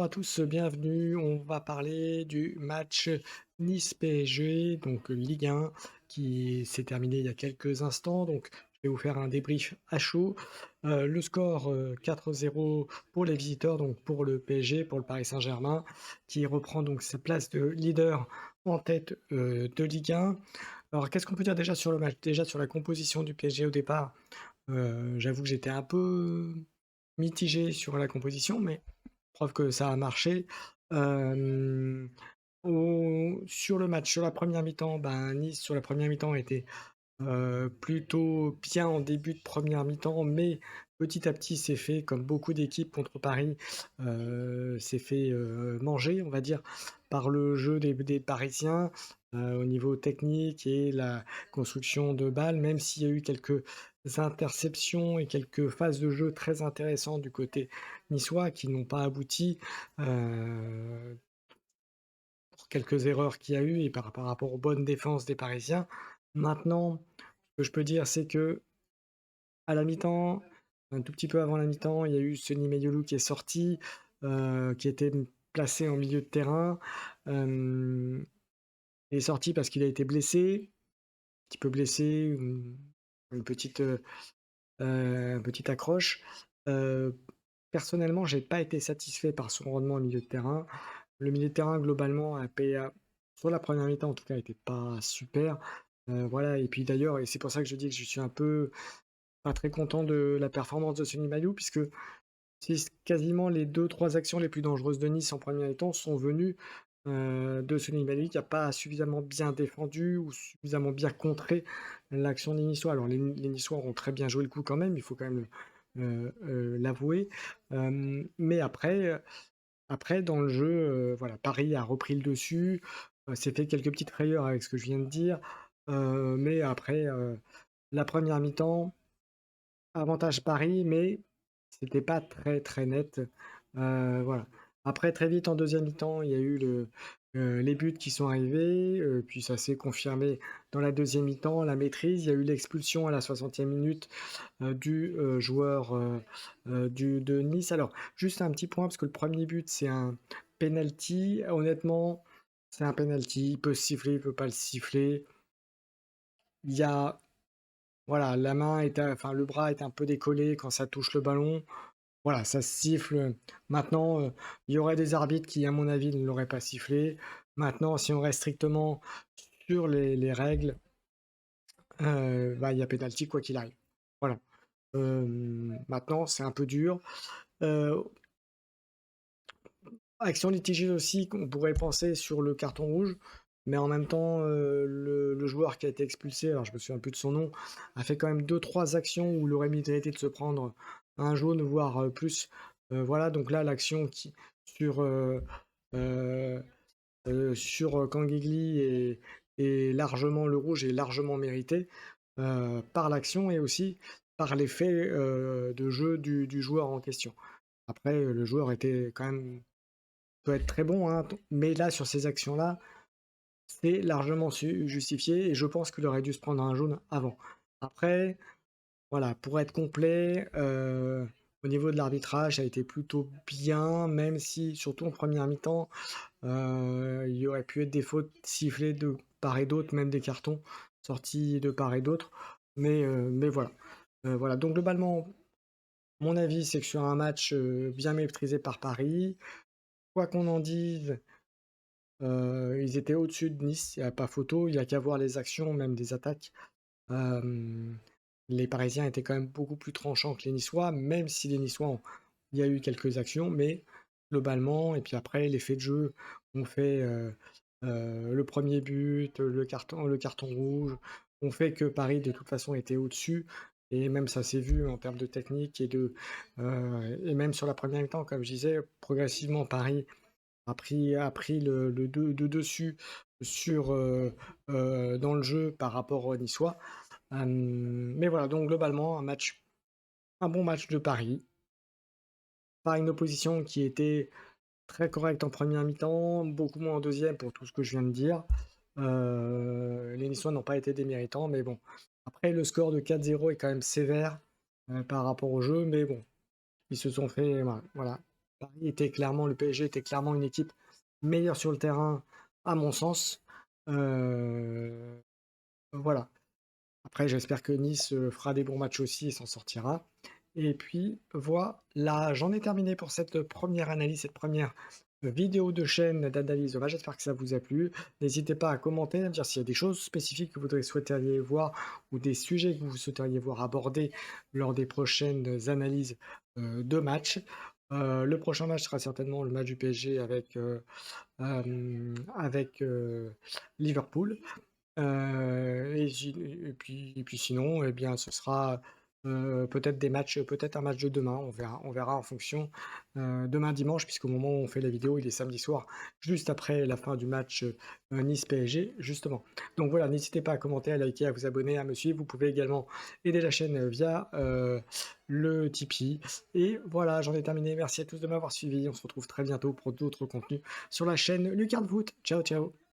à tous, bienvenue. On va parler du match Nice-PSG, donc Ligue 1, qui s'est terminé il y a quelques instants. Donc, je vais vous faire un débrief à chaud. Le score 4-0 pour les visiteurs, donc pour le PSG, pour le Paris Saint-Germain, qui reprend donc sa place de leader en tête de Ligue 1. Alors, qu'est-ce qu'on peut dire déjà sur le match? Déjà sur la composition du PSG au départ, j'avoue que j'étais un peu mitigé sur la composition, mais preuve que ça a marché. Hem, sur le match, sur la première mi-temps, ben, Nice sur la première mi-temps était, plutôt bien en début de première mi-temps, mais petit à petit s'est fait, comme beaucoup d'équipes contre Paris, s'est fait, manger, on va dire, par le jeu des Parisiens, au niveau technique et la construction de balles. Même s'il y a eu quelques interceptions et quelques phases de jeu très intéressantes du côté niçois qui n'ont pas abouti, heu, pour quelques erreurs qu'il y a eu et par rapport aux bonnes défenses des Parisiens. Maintenant, ce que je peux dire, c'est que à la mi-temps, un tout petit peu avant la mi-temps, il y a eu Seny Mayolu qui est sorti, qui était placé en milieu de terrain. Hem, il est sorti parce qu'il a été blessé, un petit peu blessé, une petite accroche. Heu, personnellement, j'ai pas été satisfait par son rendement au milieu de terrain. Le milieu de terrain globalement sur la première mi-temps en tout cas, était pas super. Voilà et puis d'ailleurs et c'est pour ça que je dis que je suis un peu pas très content de la performance de Seny Mayou puisque c'est quasiment les deux-trois actions les plus dangereuses de Nice en première mi-temps sont venues, de Seny Mayou qui a pas suffisamment bien défendu ou suffisamment bien contré l'action des Niçois. Alors les Niçois ont très bien joué le coup quand même, il faut quand même, l'avouer. Mais après dans le jeu, voilà, Paris a repris le dessus, s'est fait quelques petites frayeurs avec ce que je viens de dire, mais après, la première mi-temps avantage Paris, mais c'était pas très, très net, voilà. Après très vite en deuxième mi-temps, il y a eu les buts qui sont arrivés, puis ça s'est confirmé dans la deuxième mi-temps, la maîtrise. Il y a eu l'expulsion à la 60e minute, du, joueur, de Nice. Alors juste un petit point parce que le premier but, c'est un penalty. Honnêtement, c'est un penalty, il peut siffler, il peut pas le siffler. Il y a voilà, la main est enfin le bras est un peu décollé quand ça touche le ballon. Voilà, ça siffle. Maintenant, il y aurait des arbitres qui, à mon avis, ne l'auraient pas sifflé. Maintenant, si on reste strictement sur les règles, bah, il y a pénalty quoi qu'il arrive. Voilà. Maintenant, c'est un peu dur. Heu, action litigieuse aussi qu'on pourrait penser sur le carton rouge, mais en même temps, le joueur qui a été expulsé, alors je me souviens plus de son nom, a fait quand même deux-trois actions où il aurait mérité de se prendre un jaune, voire, plus. Voilà, donc là, l'action qui sur, heu Kangegli est largement le rouge est largement mérité, par l'action et aussi par l'effet, de jeu du joueur en question. Après, le joueur était quand même peut être très bon, hein, mais là, sur ces actions-là, c'est largement justifié et je pense qu'il aurait dû se prendre un jaune avant. Après, voilà, pour être complet, au niveau de l'arbitrage, ça a été plutôt bien, même si, surtout en première mi-temps, il y aurait pu être des fautes sifflées de part et d'autre, même des cartons sortis de part et d'autre. Mais voilà. Voilà, donc globalement, mon avis, c'est que sur un match, bien maîtrisé par Paris, quoi qu'on en dise, ils étaient au-dessus de Nice, il y a pas photo, il y a qu'à voir les actions, même des attaques. Hem, les Parisiens étaient quand même beaucoup plus tranchants que les Niçois, même si les Niçois ont il y a eu quelques actions, mais globalement et puis après l'effet de jeu ont fait, le premier but, le carton rouge, ont fait que Paris de toute façon était au-dessus et même ça s'est vu en termes de technique et même sur la première mi-temps comme je disais, progressivement Paris a pris le dessus sur, dans le jeu par rapport aux Niçois. Mais voilà, donc globalement un bon match de Paris, pas une opposition qui était très correcte en première mi-temps, beaucoup moins en deuxième pour tout ce que je viens de dire. Les Niçois n'ont pas été déméritants, mais bon. Après le score de 4-0 est quand même sévère, par rapport au jeu, mais bon, ils se sont fait voilà. Paris était clairement le PSG était clairement une équipe meilleure sur le terrain, à mon sens. Heu, voilà. Après, j'espère que Nice, fera des bons matchs aussi et s'en sortira. Et puis voilà, j'en ai terminé pour cette première analyse, cette première vidéo de chaîne d'analyse de match. J'espère que ça vous a plu. N'hésitez pas à commenter, à me dire s'il y a des choses spécifiques que vous souhaiteriez voir ou des sujets que vous souhaiteriez voir abordés lors des prochaines analyses, de matchs. Le prochain match sera certainement le match du PSG avec Liverpool. Et puis sinon, eh bien, ce sera, peut-être des matchs, peut-être un match de demain, on verra en fonction, demain dimanche, puisqu'au moment où on fait la vidéo, il est samedi soir, juste après la fin du match, Nice-PSG, justement. Donc voilà, n'hésitez pas à commenter, à liker, à vous abonner, à me suivre. Vous pouvez également aider la chaîne, via, le Tipeee. Et voilà, j'en ai terminé. Merci à tous de m'avoir suivi. On se retrouve très bientôt pour d'autres contenus sur la chaîne Lucarne Foot. Ciao, ciao.